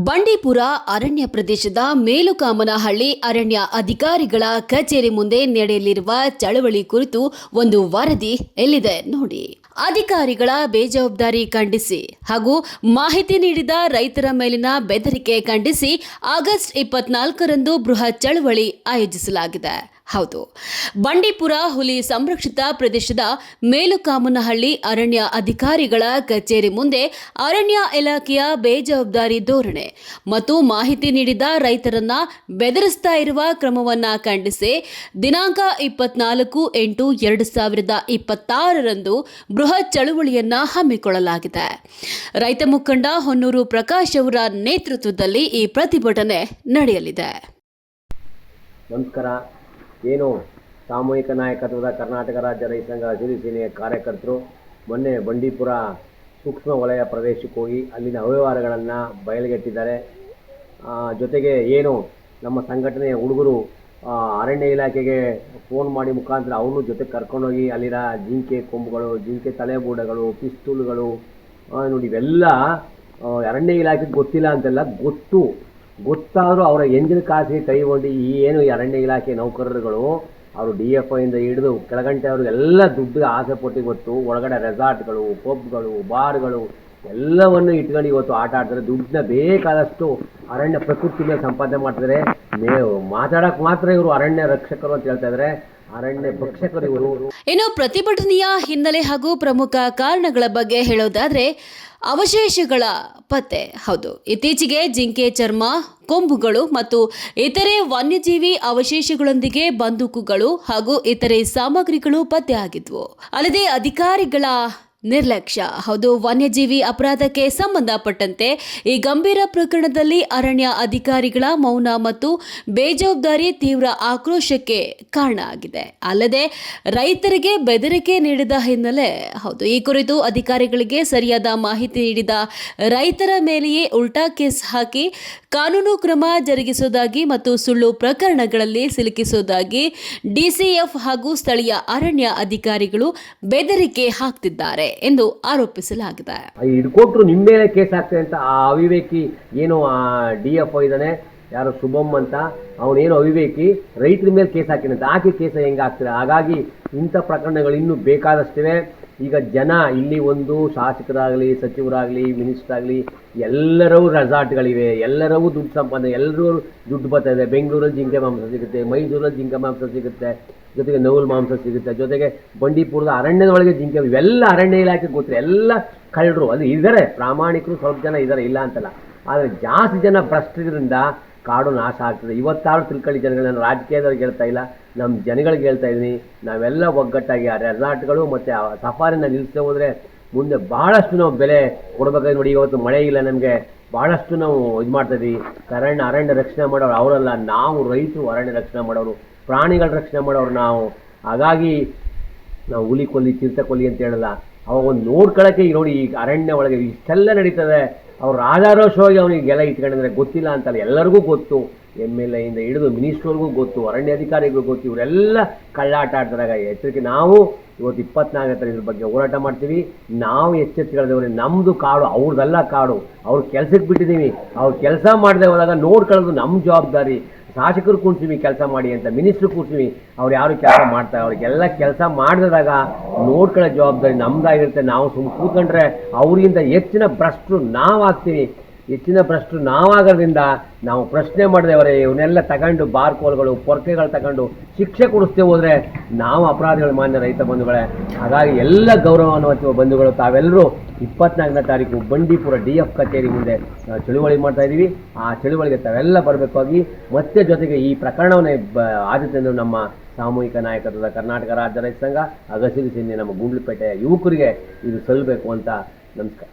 ಬಂಡೀಪುರ ಅರಣ್ಯ ಪ್ರದೇಶದ ಮೇಲುಕಾಮನಹಳ್ಳಿ ಅರಣ್ಯ ಅಧಿಕಾರಿಗಳ ಕಚೇರಿ ಮುಂದೆ ನಡೆಯಲಿರುವ ಚಳವಳಿ ಕುರಿತು ಒಂದು ವರದಿ ಎಲ್ಲಿದೆ ನೋಡಿ. ಅಧಿಕಾರಿಗಳ ಬೇಜವಾಬ್ದಾರಿ ಖಂಡಿಸಿ ಹಾಗೂ ಮಾಹಿತಿ ನೀಡಿದ ರೈತರ ಮೇಲಿನ ಬೆದರಿಕೆ ಖಂಡಿಸಿ ಆಗಸ್ಟ್ 24ರಂದು ಬೃಹತ್ ಚಳವಳಿ ಆಯೋಜಿಸಲಾಗಿದೆ. ಹೌದು, ಬಂಡೀಪುರ ಹುಲಿ ಸಂರಕ್ಷಿತ ಪ್ರದೇಶದ ಮೇಲುಕಾಮನಹಳ್ಳಿ ಅರಣ್ಯ ಅಧಿಕಾರಿಗಳ ಕಚೇರಿ ಮುಂದೆ ಅರಣ್ಯ ಇಲಾಖೆಯ ಬೇಜವಾಬ್ದಾರಿ ಧೋರಣೆ ಮತ್ತು ಮಾಹಿತಿ ನೀಡಿದ ರೈತರನ್ನ ಬೆದರಿಸ್ತಾ ಇರುವ ಕ್ರಮವನ್ನ ಖಂಡಿಸಿ ದಿನಾಂಕ 24/8/2026ರಂದು ಬೃಹತ್ ಚಳುವಳಿಯನ್ನ ಹಮ್ಮಿಕೊಳ್ಳಲಾಗಿದೆ. ರೈತ ಮುಖಂಡ ಹೊನ್ನೂರು ಪ್ರಕಾಶ್ ಅವರ ನೇತೃತ್ವದಲ್ಲಿ ಈ ಪ್ರತಿಭಟನೆ ನಡೆಯಲಿದೆ. ನಮಸ್ಕಾರ. ಏನು ಸಾಮೂಹಿಕ ನಾಯಕತ್ವದ ಕರ್ನಾಟಕ ರಾಜ್ಯ ರೈತ ಸಂಘ ಹಸಿರು ಸೇನೆಯ ಕಾರ್ಯಕರ್ತರು ಮೊನ್ನೆ ಬಂಡೀಪುರ ಸೂಕ್ಷ್ಮ ವಲಯ ಪ್ರದೇಶಕ್ಕೆ ಹೋಗಿ ಅಲ್ಲಿನ ಅವ್ಯವಹಾರಗಳನ್ನು ಬಯಲಿಗೆಟ್ಟಿದ್ದಾರೆ. ಜೊತೆಗೆ ಏನು ನಮ್ಮ ಸಂಘಟನೆಯ ಹುಡುಗರು ಅರಣ್ಯ ಇಲಾಖೆಗೆ ಫೋನ್ ಮಾಡಿ ಮುಖಾಂತರ ಅವ್ರನ್ನೂ ಜೊತೆ ಕರ್ಕೊಂಡೋಗಿ ಅಲ್ಲಿನ ಜಿಂಕೆ ಕೊಂಬುಗಳು, ಜಿಂಕೆ ತಲೆಬೂಡಗಳು, ಪಿಸ್ತೂಲ್ಗಳು ನೋಡಿ ಇವೆಲ್ಲ ಅರಣ್ಯ ಇಲಾಖೆಗೆ ಗೊತ್ತಿಲ್ಲ ಅಂತೆಲ್ಲ ಗೊತ್ತಾದರೂ ಅವರ ಎಂಜಿನ ಕಾಸಿಗೆ ಕೈಗೊಂಡು ಏನು ಅರಣ್ಯ ಇಲಾಖೆ ನೌಕರರುಗಳು ಅವರು DFI ಇಂದ ಹಿಡಿದು ಕೆಳಗಂಟೆ ಅವ್ರಿಗೆಲ್ಲ ದುಡ್ಡು ಆಸೆ ಪಟ್ಟು ಇವತ್ತು ಒಳಗಡೆ ರೆಸಾರ್ಟ್ಗಳು, ಪಬ್ಗಳು, ಬಾರ್ಗಳು ಎಲ್ಲವನ್ನು ಇಟ್ಕೊಂಡು ಇವತ್ತು ಆಟ ಆಡ್ತಾರೆ. ದುಡ್ಡನ್ನ ಬೇಕಾದಷ್ಟು ಅರಣ್ಯ ಪ್ರಕೃತಿ ಮೇಲೆ ಸಂಪಾದನೆ ಮಾಡ್ತಾರೆ. ಮಾತಾಡಕ್ಕೆ ಮಾತ್ರ ಇವರು ಅರಣ್ಯ ರಕ್ಷಕರು ಅಂತ ಹೇಳ್ತಾ ಇದ್ದಾರೆ. ಅರಣ್ಯ ಭಕ್ಷಕರು ಇವರು. ಇನ್ನು ಪ್ರತಿಭಟನೆಯ ಹಿನ್ನೆಲೆ ಹಾಗೂ ಪ್ರಮುಖ ಕಾರಣಗಳ ಬಗ್ಗೆ ಹೇಳೋದಾದ್ರೆ ಅವಶೇಷಗಳ ಪತ್ತೆ. ಹೌದು, ಇತ್ತೀಚೆಗೆ ಜಿಂಕೆ ಚರ್ಮ, ಕೊಂಬುಗಳು ಮತ್ತು ಇತರೆ ವನ್ಯಜೀವಿ ಅವಶೇಷಗಳೊಂದಿಗೆ ಬಂದೂಕುಗಳು ಹಾಗೂ ಇತರೆ ಸಾಮಗ್ರಿಗಳು ಪತ್ತೆಯಾಗಿದ್ವು. ಅಲ್ಲದೆ ಅಧಿಕಾರಿಗಳ ನಿರ್ಲಕ್ಷ್ಯ. ಹೌದು, ವನ್ಯಜೀವಿ ಅಪರಾಧಕ್ಕೆ ಸಂಬಂಧಪಟ್ಟಂತೆ ಈ ಗಂಭೀರ ಪ್ರಕರಣದಲ್ಲಿ ಅರಣ್ಯ ಅಧಿಕಾರಿಗಳ ಮೌನ ಮತ್ತು ಬೇಜವಾಬ್ದಾರಿ ತೀವ್ರ ಆಕ್ರೋಶಕ್ಕೆ ಕಾರಣ ಆಗಿದೆ. ಅಲ್ಲದೆ ರೈತರಿಗೆ ಬೆದರಿಕೆ ನೀಡಿದ ಹಿನ್ನೆಲೆ. ಹೌದು, ಈ ಕುರಿತು ಅಧಿಕಾರಿಗಳಿಗೆ ಸರಿಯಾದ ಮಾಹಿತಿ ನೀಡಿದ ರೈತರ ಮೇಲೆಯೇ ಉಲ್ಟಾ ಕೇಸ್ ಹಾಕಿ ಕಾನೂನು ಕ್ರಮ ಜರುಗಿಸುವುದಾಗಿ ಮತ್ತು ಸುಳ್ಳು ಪ್ರಕರಣಗಳಲ್ಲಿ ಸಿಲುಕಿಸುವುದಾಗಿ DCF ಹಾಗೂ ಸ್ಥಳೀಯ ಅರಣ್ಯ ಅಧಿಕಾರಿಗಳು ಬೆದರಿಕೆ ಹಾಕ್ತಿದ್ದಾರೆ ಎಂದು ಆರೋಪಿಸಲಾಗಿದೆ. ಹಿಡ್ಕೊಟ್ರು ನಿಮ್ಮ ಮೇಲೆ ಕೇಸ್ ಆಗ್ತದೆ ಅಂತ ಆ ಅವಿವೇಕಿ ಏನು DFI ಇದ್ದಾನೆ, ಯಾರು ಶುಭಮ್ ಅಂತ, ಅವನೇನು ಅವಿವೇಕಿ ರೈತರ ಮೇಲೆ ಕೇಸ್ ಹಾಕಿನಂತ. ಆಕೆ ಕೇಸ್ ಹೆಂಗಾಗ್ತದೆ? ಹಾಗಾಗಿ ಇಂಥ ಪ್ರಕರಣಗಳು ಇನ್ನೂ ಬೇಕಾದಷ್ಟಿವೆ. ಈಗ ಜನ ಇಲ್ಲಿ ಒಂದು ಶಾಸಕರಾಗಲಿ, ಸಚಿವರಾಗಲಿ, ಮಿನಿಸ್ಟರ್ ಆಗಲಿ ಎಲ್ಲರೂ ರೆಸಾರ್ಟ್ಗಳಿವೆ, ಎಲ್ಲರೂ ದುಡ್ಡು ಸಂಪಾದನೆ, ಎಲ್ಲರೂ ದುಡ್ಡು ಬರ್ತಾ ಇದೆ. ಬೆಂಗಳೂರಲ್ಲಿ ಜಿಂಕೆ ಮಾಂಸ ಸಿಗುತ್ತೆ, ಮೈಸೂರಲ್ಲಿ ಜಿಂಕೆ ಮಾಂಸ ಸಿಗುತ್ತೆ, ಜೊತೆಗೆ ನವಲ್ ಮಾಂಸ ಸಿಗುತ್ತೆ, ಜೊತೆಗೆ ಬಂಡೀಪುರದ ಅರಣ್ಯದೊಳಗೆ ಜಿಂಕೆ, ಇವೆಲ್ಲ ಅರಣ್ಯ ಇಲಾಖೆ ಗೊತ್ತಿದೆ. ಎಲ್ಲ ಕಳ್ಳರು ಅಲ್ಲಿ ಇದ್ದಾರೆ, ಪ್ರಾಮಾಣಿಕರು ಸ್ವಲ್ಪ ಜನ ಇದ್ದಾರೆ, ಇಲ್ಲ ಅಂತಲ್ಲ. ಆದರೆ ಜಾಸ್ತಿ ಜನ ಭ್ರಷ್ಟರಿಂದ ಕಾಡು ನಾಶ ಆಗ್ತದೆ. ಇವತ್ತಾರು ತಿಳ್ಕೊಳ್ಳಿ ಜನಗಳು. ನಾನು ರಾಜಕೀಯದವ್ರಿಗೆ ಹೇಳ್ತಾ ಇಲ್ಲ, ನಮ್ಮ ಜನಗಳಿಗೆ ಹೇಳ್ತಾ ಇದ್ದೀನಿ. ನಾವೆಲ್ಲ ಒಗ್ಗಟ್ಟಾಗಿ ಆ ರೆಸಾರ್ಟ್ಗಳು ಮತ್ತು ಆ ಸಫಾರಿನ ನಿಲ್ಲಿಸದೆ ಹೋದರೆ ಮುಂದೆ ಭಾಳಷ್ಟು ನಾವು ಬೆಲೆ ಕೊಡಬೇಕಾಗಿ. ನೋಡಿ, ಇವತ್ತು ಮಳೆ ಇಲ್ಲ, ನಮಗೆ ಭಾಳಷ್ಟು ನಾವು ಇದು ಮಾಡ್ತಾಯಿದ್ದೀವಿ. ಅರಣ್ಯ ರಕ್ಷಣೆ ಮಾಡೋರು ಅವರಲ್ಲ, ನಾವು ರೈತರು ಅರಣ್ಯ ರಕ್ಷಣೆ ಮಾಡೋರು, ಪ್ರಾಣಿಗಳ ರಕ್ಷಣೆ ಮಾಡೋರು ನಾವು. ಹಾಗಾಗಿ ನಾವು ಹುಲಿ ಕೊಲ್ಲಿ, ಚಿರತೆ ಕೊಲ್ಲಿ ಅಂತ ಹೇಳಲ್ಲ. ಅವಾಗ ಒಂದು ನೋಡ್ಕೊಳ್ಳೋಕ್ಕೆ ನೋಡಿ, ಈಗ ಅರಣ್ಯ ಒಳಗೆ ಇಷ್ಟೆಲ್ಲ ನಡೀತದೆ. ಅವ್ರು ರಾಜಾರೋಷವಾಗಿ ಅವನಿಗೆಲ್ಲ ಇಟ್ಕೊಂಡಿದ್ರೆ ಗೊತ್ತಿಲ್ಲ ಅಂತಲ್ಲ, ಎಲ್ಲರಿಗೂ ಗೊತ್ತು. MLA ಇಂದ ಹಿಡಿದು ಮಿನಿಸ್ಟ್ರಿಗೂ ಗೊತ್ತು, ಅರಣ್ಯ ಅಧಿಕಾರಿಗೂ ಗೊತ್ತು. ಇವರೆಲ್ಲ ಕಳ್ಳಾಟ ಆಡ್ತಾರೆ. ಎಚ್ಚರಿಕೆ. ನಾವು ಇವತ್ತು 24 ಇದ್ರ ಬಗ್ಗೆ ಹೋರಾಟ ಮಾಡ್ತೀವಿ. ನಾವು ಎಚ್ಚೆತ್ತುಗಳಿದವ್ರೆ. ನಮ್ಮದು ಕಾಡು, ಅವ್ರದ್ದೆಲ್ಲ ಕಾಡು. ಅವ್ರ ಕೆಲಸಕ್ಕೆ ಬಿಟ್ಟಿದ್ದೀವಿ. ಅವ್ರು ಕೆಲಸ ಮಾಡದೆ ಹೋದಾಗ ನೋಡ್ಕೊಳ್ಳೋದು ನಮ್ಮ ಜವಾಬ್ದಾರಿ. ಶಾಸಕರು ಕೂರ್ತೀವಿ ಕೆಲಸ ಮಾಡಿ ಅಂತ, ಮಿನಿಸ್ಟ್ರು ಕೂರ್ತೀವಿ, ಅವ್ರು ಯಾರು ಕೆಲಸ ಮಾಡ್ತಾರೆ? ಅವ್ರಿಗೆಲ್ಲ ಕೆಲಸ ಮಾಡಿದಾಗ ನೋಡ್ಕೊಳ್ಳೋ ಜವಾಬ್ದಾರಿ ನಮ್ದಾಗಿರುತ್ತೆ. ನಾವು ಸುಮ್ಮನೆ ಕೂತ್ಕೊಂಡ್ರೆ ಅವರಿಂದ ಹೆಚ್ಚಿನ ಭ್ರಷ್ಟರು ನಾವಾಗ್ತೀವಿ. ಹೆಚ್ಚಿನ ಭ್ರಷ್ಟರು ನಾವಾಗೋದ್ರಿಂದ ನಾವು ಪ್ರಶ್ನೆ ಮಾಡಿದೆವರೇ ಇವನ್ನೆಲ್ಲ ತಗೊಂಡು ಬಾರ್ಕೋಲ್ಗಳು, ಪೊರ್ಕೆಗಳು ತಗೊಂಡು ಶಿಕ್ಷೆ ಕೊಡಿಸ್ತೇವೆ ಹೋದರೆ ನಾವು ಅಪರಾಧಿಗಳು, ಮಾನ್ಯ ರೈತ ಬಂಧುಗಳೇ. ಹಾಗಾಗಿ ಎಲ್ಲ ಗೌರವಾನ್ವಿತ ಬಂಧುಗಳು, ತಾವೆಲ್ಲರೂ 24ನೇ ತಾರೀಕು ಬಂಡೀಪುರ DF ಕಚೇರಿ ಮುಂದೆ ಚಳುವಳಿ ಮಾಡ್ತಾ ಇದ್ದೀವಿ. ಆ ಚಳುವಳಿಗೆ ತಾವೆಲ್ಲ ಬರಬೇಕಾಗಿ. ಮತ್ತೆ ಜೊತೆಗೆ ಈ ಪ್ರಕರಣವನ್ನೇ ಆದ್ಯತೆಯನ್ನು ನಮ್ಮ ಸಾಮೂಹಿಕ ನಾಯಕತ್ವದ ಕರ್ನಾಟಕ ರಾಜ್ಯ ರೈತ ಸಂಘ ಹಸಿರು ಸೇನೆ ನಮ್ಮ ಗುಂಡ್ಲುಪೇಟೆಯ ಯುವಕರಿಗೆ ಇದು ಸಲ್ಲಬೇಕು ಅಂತ. ನಮಸ್ಕಾರ.